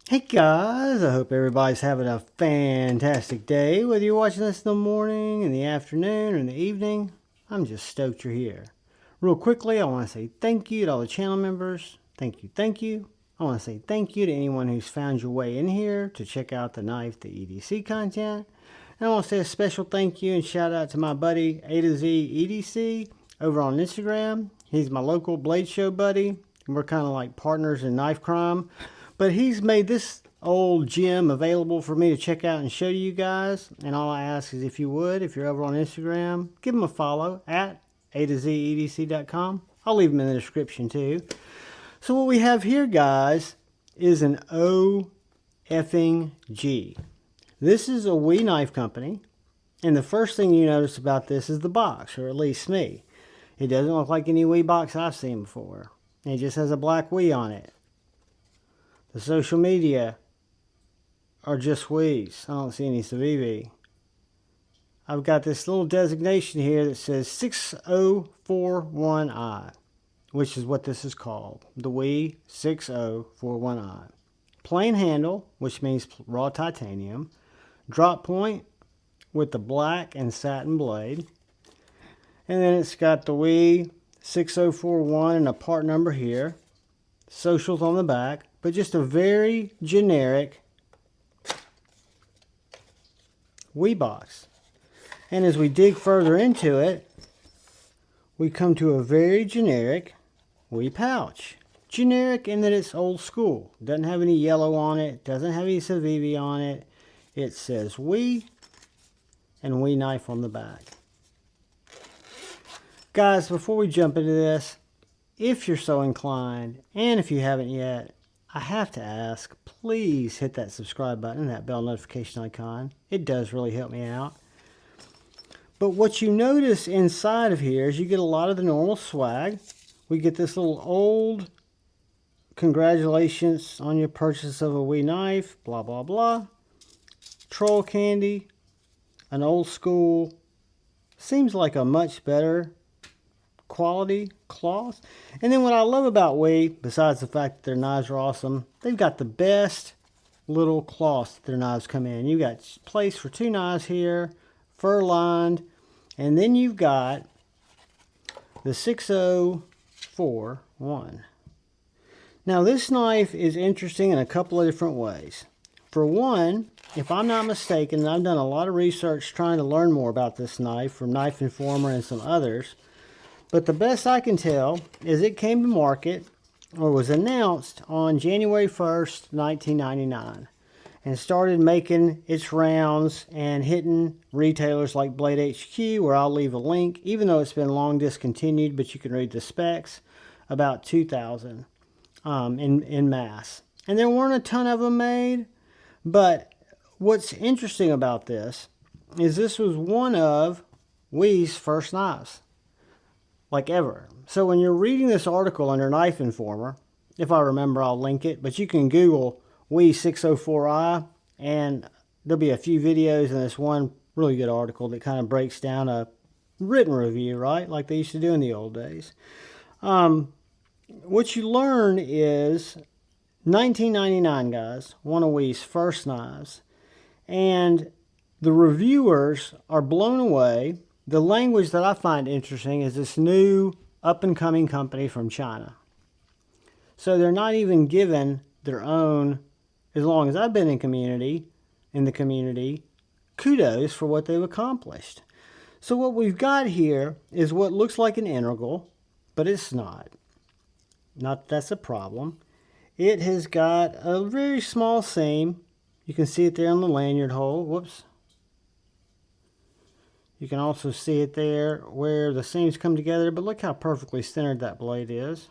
Hey guys, I hope everybody's having a fantastic day. Whether you're watching this in the morning, in the afternoon, or in the evening, I'm just stoked you're here. Real quickly, I want to say thank you to all the channel members. Thank you, thank you. I want to say thank you to anyone who's found your way in here to check out the knife, the EDC content. And I want to say a special thank you and shout out to my buddy A to Z EDC over on Instagram. He's my local blade show buddy. And we're kind of like partners in knife crime. But he's made this old gem available for me to check out and show you guys. And all I ask is if you would, if you're over on Instagram, give him a follow at a2zedc.com. I'll leave him in the description too. So what we have here, guys, is an O effing G. This is a WE knife company. And the first thing you notice about this is the box, or at least me. It doesn't look like any WE box I've seen before. It just has a black WE on it. The social media are just WEs. I don't see any Civivi. I've got this little designation here that says 6041i, which is what this is called. The WE 6041i. Plain handle, which means raw titanium. Drop point with the black and satin blade. And then it's got the WE 6041 and a part number here. Socials on the back. But just a very generic WE box. And as we dig further into it, we come to a very generic WE pouch. Generic in that it's old school. Doesn't have any yellow on it. Doesn't have any Civivi on it. It says WE and WE knife on the back. Guys, before we jump into this, if you're so inclined, and if you haven't yet, I have to ask, please hit that subscribe button and that bell notification icon. It does really help me out. But what you notice inside of here is you get a lot of the normal swag. We get this little old, congratulations on your purchase of a WE knife, blah, blah, blah. Troll candy, an old school, seems like a much better quality cloth. And then what I love about WE, besides the fact that their knives are awesome, they've got the best little cloths that their knives come in. You've got place for two knives here, fur lined, and then you've got the 6041. Now this knife is interesting in a couple of different ways. For one, if I'm not mistaken, and I've done a lot of research trying to learn more about this knife from Knife Informer and some others, but the best I can tell is it came to market or was announced on January 1st, 1999 and started making its rounds and hitting retailers like Blade HQ, where I'll leave a link, even though it's been long discontinued, but you can read the specs, about 2000 in mass. And there weren't a ton of them made, but what's interesting about this is this was one of WE's first knives. Like ever. So when you're reading this article under Knife Informer, if I remember, I'll link it, but you can Google WE 604i and there'll be a few videos and this one really good article that kind of breaks down a written review, right? Like they used to do in the old days. What you learn is 1999, guys, one of WE's first knives. And the reviewers are blown away. The language that I find interesting is this new up-and-coming company from China. So they're not even given their own, as long as I've been in the community, kudos for what they've accomplished. So what we've got here is what looks like an integral, but it's not. Not that that's a problem. It has got a very small seam. You can see it there on the lanyard hole. Whoops. You can also see it there where the seams come together, but look how perfectly centered that blade is.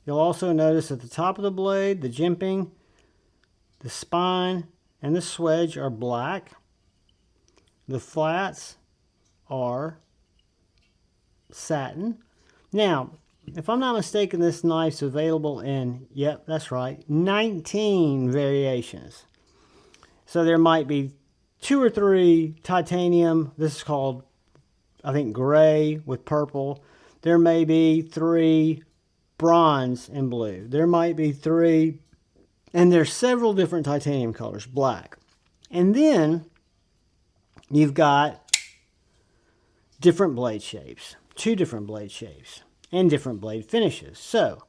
You'll also notice at the top of the blade, the jimping, the spine, and the swedge are black. The flats are satin. Now, if I'm not mistaken, this knife's available in, yep, that's right, 19 variations. So there might be 2 or 3 titanium. This is called, I think, gray with purple. There may be 3 bronze and blue. There might be 3 And there's several different titanium colors, black. And then you've got different blade shapes, 2 different blade shapes, and different blade finishes. So,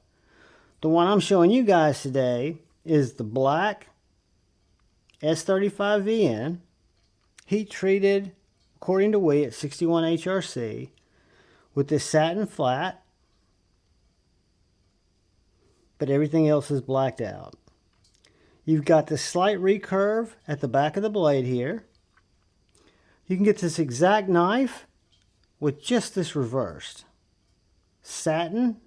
the one I'm showing you guys today is the black S35VN, heat treated according to weight at 61 HRC, with this satin flat, but everything else is blacked out. You've got this slight recurve at the back of the blade here. You can get this exact knife with just this reversed. Satin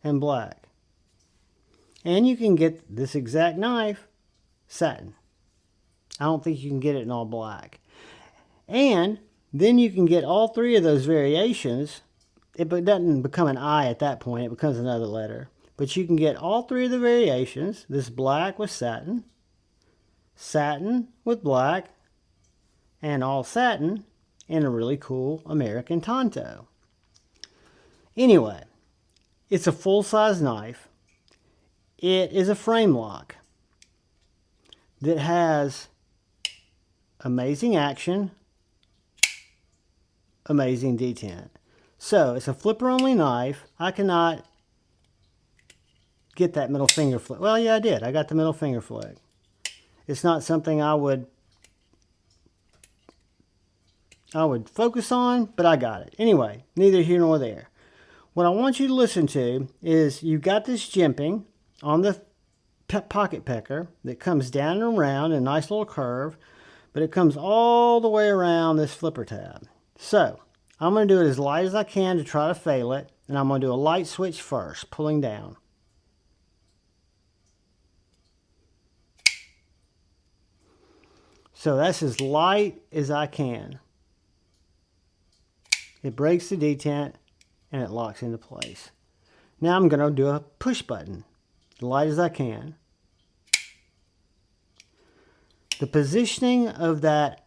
and black. And you can get this exact knife satin. I don't think you can get it in all black. And then you can get all 3 of those variations. It doesn't become an I at that point. It becomes another letter. But you can get all 3 of the variations. This black with satin, satin with black, and all satin in a really cool American Tonto. Anyway, it's a full-size knife. It is a frame lock that has amazing action, amazing detent. So, it's a flipper-only knife. I cannot get that middle finger flick. Well, yeah, I did. I got the middle finger flick. It's not something I would focus on, but I got it. Anyway, neither here nor there. What I want you to listen to is you've got this jimping on the pocket pecker that comes down and around in a nice little curve, but it comes all the way around this flipper tab. So, I'm going to do it as light as I can to try to fail it, and I'm going to do a light switch first, pulling down. So that's as light as I can. It breaks the detent and it locks into place. Now I'm going to do a push button, as light as I can. The positioning of that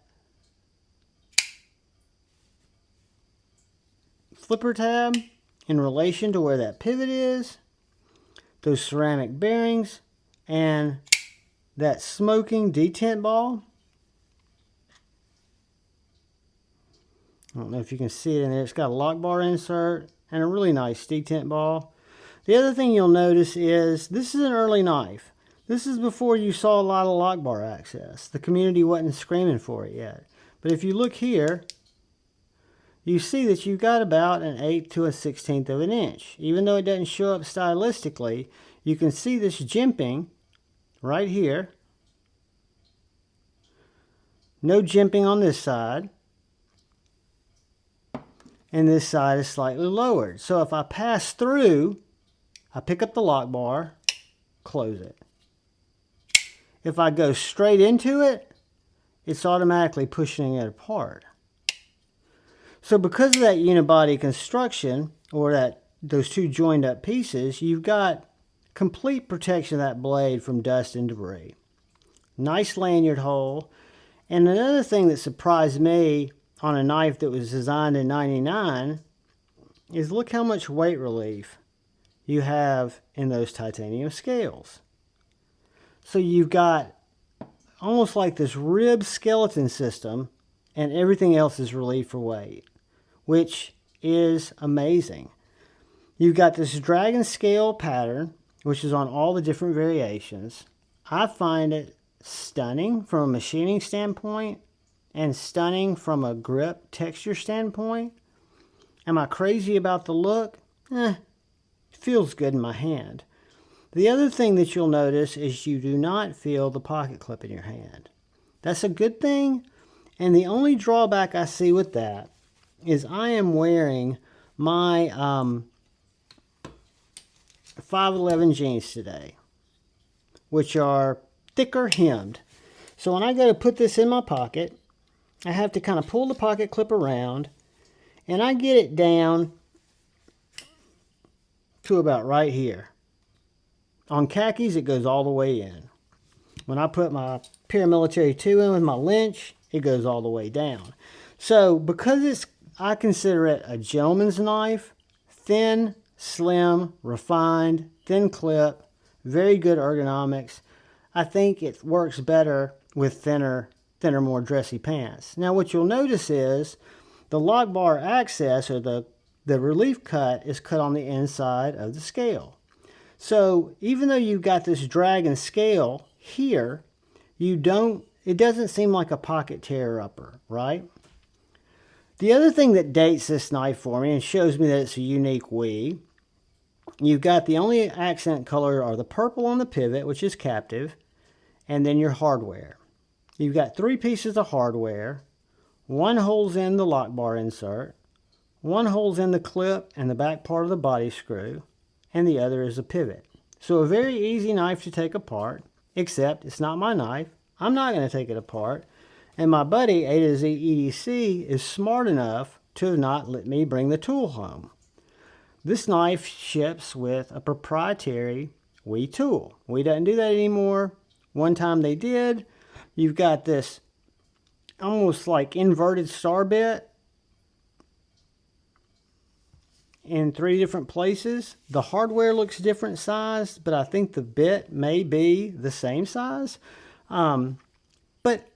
flipper tab in relation to where that pivot is, those ceramic bearings, and that smoking detent ball. I don't know if you can see it in there. It's got a lock bar insert and a really nice detent ball. The other thing you'll notice is this is an early knife. This is before you saw a lot of lock bar access. The community wasn't screaming for it yet. But if you look here, you see that you've got about an 1/8 to a 1/16 of an inch. Even though it doesn't show up stylistically, you can see this jimping right here. No jimping on this side. And this side is slightly lowered. So if I pass through, I pick up the lock bar, close it. If I go straight into it, it's automatically pushing it apart. So because of that unibody construction, or those 2 joined up pieces, you've got complete protection of that blade from dust and debris. Nice lanyard hole. And another thing that surprised me on a knife that was designed in '99 is look how much weight relief you have in those titanium scales. So you've got almost like this rib skeleton system, and everything else is relieved for weight, which is amazing. You've got this dragon scale pattern, which is on all the different variations. I find it stunning from a machining standpoint and stunning from a grip texture standpoint. Am I crazy about the look? It feels good in my hand. The other thing that you'll notice is you do not feel the pocket clip in your hand. That's a good thing, and the only drawback I see with that is I am wearing my 511 jeans today, which are thicker hemmed. So when I go to put this in my pocket, I have to kind of pull the pocket clip around, and I get it down to about right here. On khakis, it goes all the way in. When I put my Paramilitary 2 in with my Lynch, it goes all the way down. So because I consider it a gentleman's knife, thin, slim, refined, thin clip, Very good ergonomics. I think it works better with thinner, more dressy pants. Now what you'll notice is the lock bar access, or the relief cut, is cut on the inside of the scale. So even though you've got this drag and scale here, it doesn't seem like a pocket tear upper, right? The other thing that dates this knife for me and shows me that it's a unique Wee, you've got the only accent color are the purple on the pivot, which is captive, and then your hardware. You've got 3 pieces of hardware. One holds in the lock bar insert, one holds in the clip and the back part of the body screw, and the other is a pivot. So a very easy knife to take apart, except it's not my knife. I'm not going to take it apart. And my buddy A to Z EDC is smart enough to not let me bring the tool home. This knife ships with a proprietary Wee tool. Wee doesn't do that anymore. One time they did. You've got this almost like inverted star bit in 3 different places. The hardware looks different size, but I think the bit may be the same size. But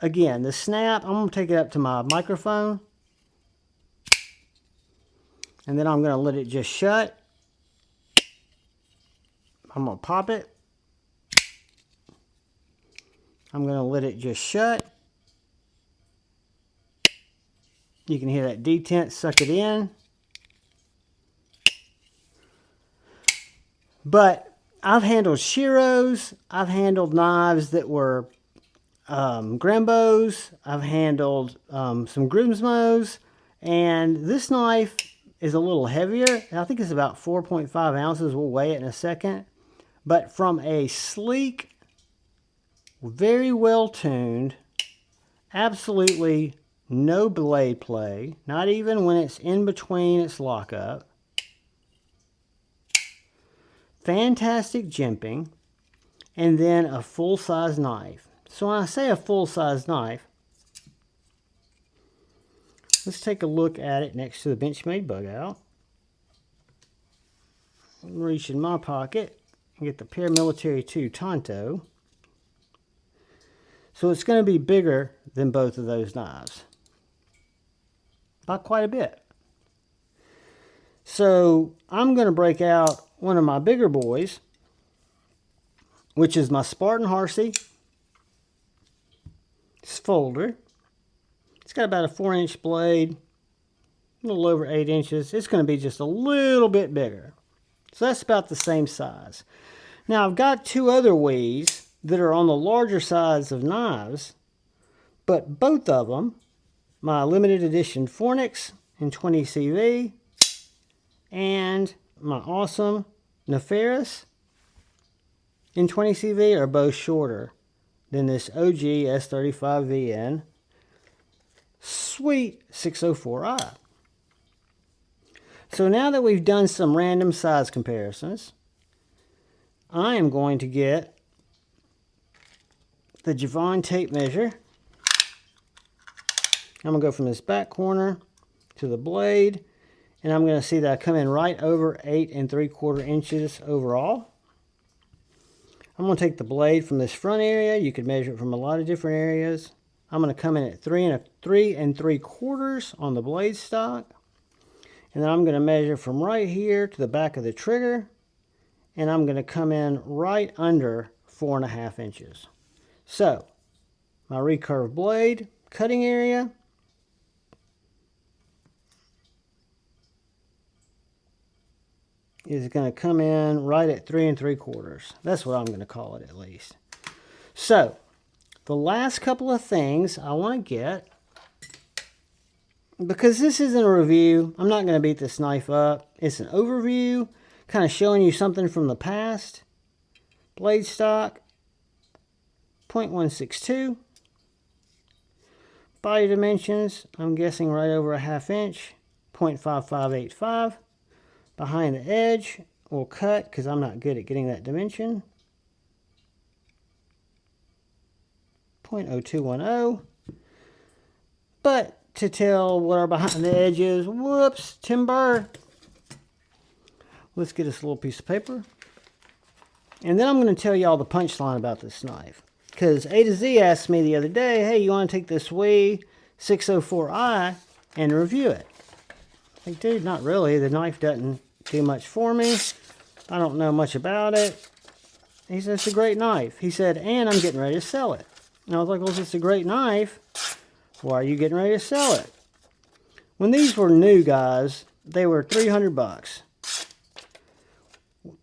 again, the snap, I'm going to take it up to my microphone, and then I'm going to let it just shut. I'm going to pop it. I'm going to let it just shut. You can hear that detent suck it in. But I've handled Shiros. I've handled knives that were Grambos. I've handled some Grimsmos. And this knife is a little heavier. I think it's about 4.5 ounces. We'll weigh it in a second. But from a sleek, very well tuned, absolutely no blade play, not even when it's in between its lockup. Fantastic jimping, and then a full-size knife. So when I say a full-size knife, let's take a look at it next to the Benchmade bug out. Reach in my pocket and get the Paramilitary 2 Tonto. So it's going to be bigger than both of those knives, by quite a bit. So I'm going to break out one of my bigger boys, which is my Spartan Harsey. It's folder. It's got about a 4-inch blade, a little over 8 inches. It's going to be just a little bit bigger. So that's about the same size. Now I've got 2 other Wees that are on the larger sides of knives, but both of them, my limited edition Fornix in 20 CV and my awesome Nefaris in 20 CV, are both shorter than this OG S35VN Sweet 604i. So now that we've done some random size comparisons, I am going to get the Javon tape measure. I'm going to go from this back corner to the blade, and I'm going to see that I come in right over 8 3/4 inches overall. I'm going to take the blade from this front area. You could measure it from a lot of different areas. I'm going to come in at 3 3/4 on the blade stock. And then I'm going to measure from right here to the back of the trigger. And I'm going to come in right under 4.5 inches. So, my recurve blade cutting area is going to come in right at 3 3/4. That's what I'm going to call it, at least. So, the last couple of things I want to get, because this isn't a review, I'm not going to beat this knife up. It's an overview, kind of showing you something from the past. Blade stock, 0.162. Body dimensions, I'm guessing right over a 1/2 inch, 0.5585. Behind the edge, we'll cut because I'm not good at getting that dimension. 0.0210. But to tell what our behind the edge is, whoops, timber. Let's get us a little piece of paper. And then I'm going to tell you all the punchline about this knife. Because A to Z asked me the other day, hey, you want to take this WE 604i and review it? Like, dude, not really. The knife doesn't do much for me. I don't know much about it. He said, it's a great knife. He said, and I'm getting ready to sell it. And I was like, well, if it's a great knife, why are you getting ready to sell it? When these were new, guys, they were 300 bucks.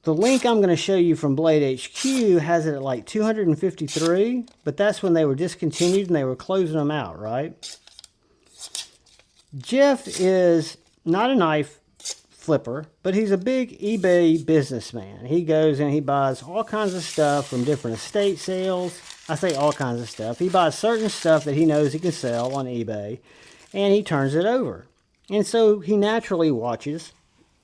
The link I'm going to show you from Blade HQ has it at like 253, but that's when they were discontinued and they were closing them out, right? Jeff is not a knife flipper, but he's a big eBay businessman. He goes and he buys all kinds of stuff from different estate sales. I say all kinds of stuff. He buys certain stuff that he knows he can sell on eBay, and he turns it over. And so he naturally watches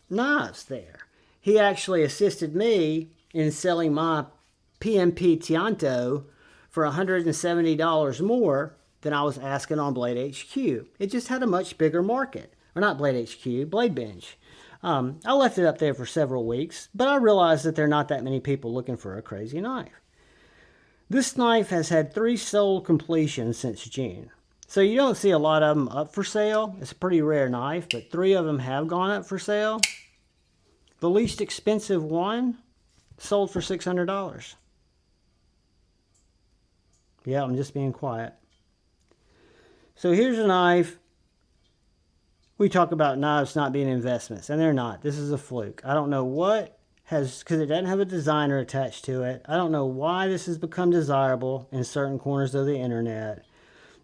knives there. He actually assisted me in selling my PMP Tianto for $170 more than I was asking on Blade HQ. It just had a much bigger market. Or not Blade HQ, Blade Bench. I left it up there for several weeks, but I realized that there are not that many people looking for a crazy knife. This knife has had 3 sold completions since June. So you don't see a lot of them up for sale. It's a pretty rare knife, but 3 of them have gone up for sale. The least expensive one sold for $600. Yeah, I'm just being quiet. So here's a knife. We talk about knives not being investments, and they're not. This is a fluke. I don't know what has, because it doesn't have a designer attached to it. I don't know why this has become desirable in certain corners of the internet.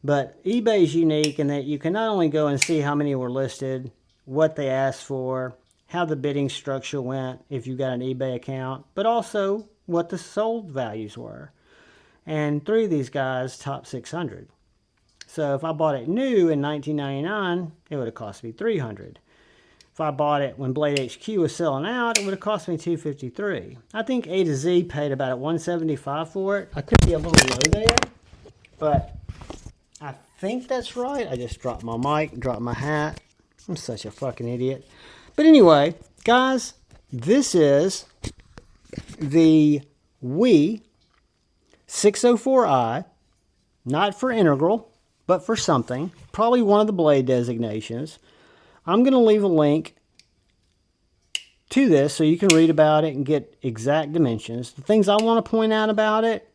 But eBay is unique in that you can not only go and see how many were listed, what they asked for, how the bidding structure went if you got an eBay account, but also what the sold values were. And 3 of these guys top 600. So if I bought it new in 1999, it would have cost me $300. If I bought it when Blade HQ was selling out, it would have cost me $253. I think A to Z paid about $175 for it. I could be a little low there, but I think that's right. I just dropped my mic, dropped my hat. I'm such a fucking idiot. But anyway, guys, this is the WE 604i, not for integral, but for something, probably one of the blade designations. I'm going to leave a link to this so you can read about it and get exact dimensions. The things I want to point out about it,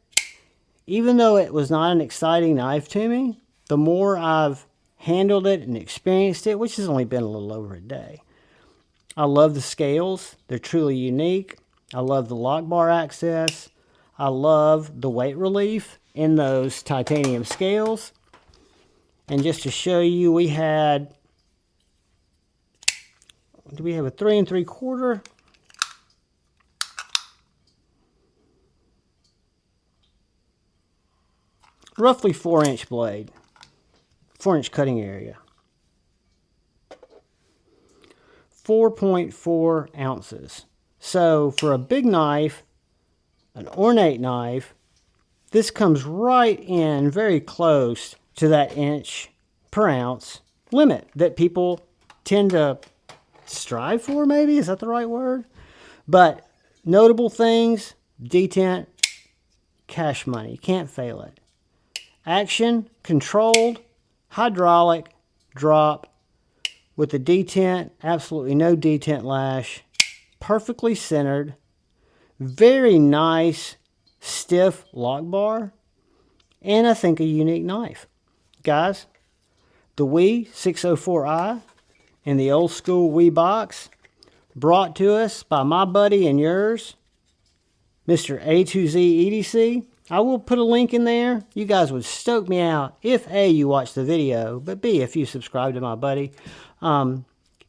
even though it was not an exciting knife to me, the more I've handled it and experienced it, which has only been a little over a day, I love the scales. They're truly unique. I love the lock bar access. I love the weight relief in those titanium scales. And just to show you, we had, do we have a 3 3/4? Roughly 4-inch blade, 4-inch cutting area. 4.4 ounces. So for a big knife, an ornate knife, this comes right in very close to that inch per ounce limit that people tend to strive for, maybe? Is that the right word? But notable things, detent, cash money. Can't fail it. Action, controlled, hydraulic, drop, with the detent, absolutely no detent lash, perfectly centered, very nice, stiff lock bar, and I think a unique knife. Guys, the WE 604i in the old school WE box, brought to us by my buddy and yours, Mr. A2Z EDC. I will put a link in there. You guys would stoke me out if A, you watch the video, but B, if you subscribe to my buddy.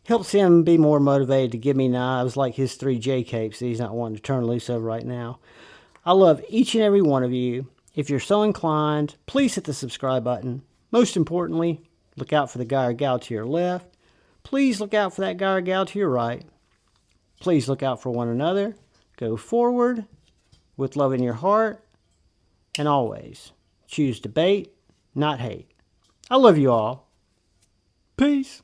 Helps him be more motivated to give me knives like his 3 J capes that he's not wanting to turn loose of right now. I love each and every one of you. If you're so inclined, please hit the subscribe button. Most importantly, look out for the guy or gal to your left. Please look out for that guy or gal to your right. Please look out for one another. Go forward with love in your heart. And always choose debate, not hate. I love you all. Peace.